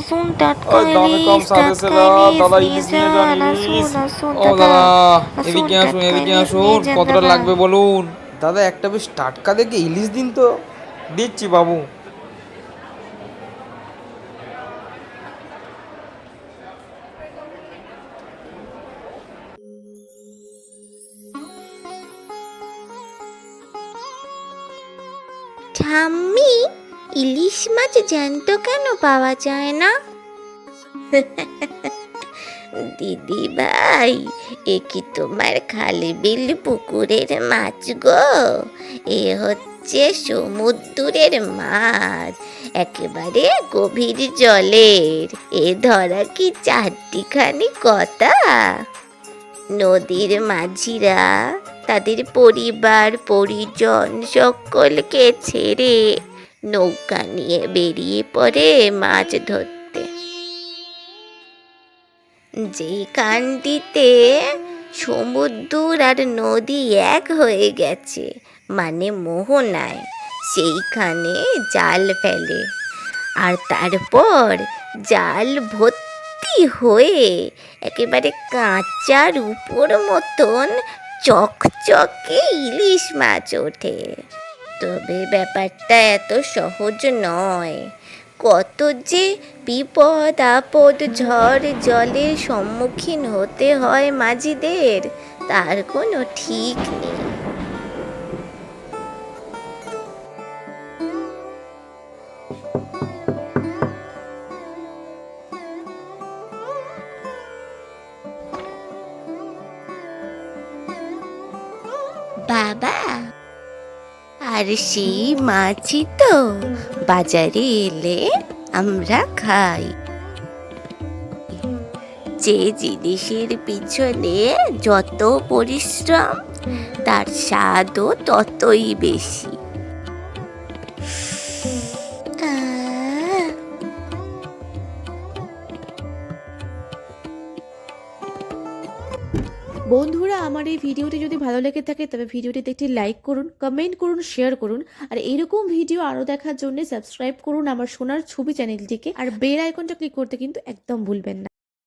আসুন টাটকা ওই দামে কম ইলিশ, সাথে টাটকা দাদা ইলিশ ইলিশ নিয়ে নিয়ে যান যান। ইলিশ। আসুন আসুন ও দাদা, দাদা আসুন এদিকে আসুন টাটকা এদিকে ইলিশ নিয়ে আসুন, যান কতটা দাদা। লাগবে বলুন। দাদা একটা বেশ টাটকা দেখে ইলিশ দিন তো। দিচ্ছি বাবু। ঠাম্মি, ইলিশ মাছ জ্যান্ত কেন পাওয়া যায় না? দিদি ভাই, এ কি তোমার খালি বিল পুকুরের মাছ গো? এ হচ্ছে সমুদ্রের মাছ, একেবারে গভীর জলের। এ ধরা কি চারটিখানি কথা? নদীর মাঝিরা তাদের পরিবার পরিজন সকলকে ছেড়ে নৌকা নিয়ে বেরিয়ে পড়ে মাছ ধরতে। যেই কানটিতে সমুদ্র আর নদী এক হয়ে গেছে, মানে মোহনায়, সেইখানে জাল ফেলে। আর তারপর জাল ভর্তি হয়ে একেবারে কাঁচার উপর মতন চকচকে ইলিশ মাছ ওঠে। তবে ব্যাপারটা এত সহজ নয়। কত যে বিপদ আপদ ঝড় জলের সম্মুখীন হতে হয় মাঝিদের, তার কোনো ঠিক নেই। বাবা, আর সেই মাছই তো বাজারে এলে আমরা খাই। যে জিনিসের পিছনে যত পরিশ্রম, তার স্বাদও ততই বেশি। আহ, বন্ধুরা, আমার এই ভিডিওটি যদি ভালো লেগে থাকে তবে ভিডিওটিতে একটি লাইক করুন, কমেন্ট করুন, শেয়ার করুন। আর এইরকম ভিডিও আরও দেখার জন্য সাবস্ক্রাইব করুন আমার সোনার ছবি চ্যানেলটিকে, আর বেল আইকনটা ক্লিক করতে কিন্তু একদম ভুলবেন না।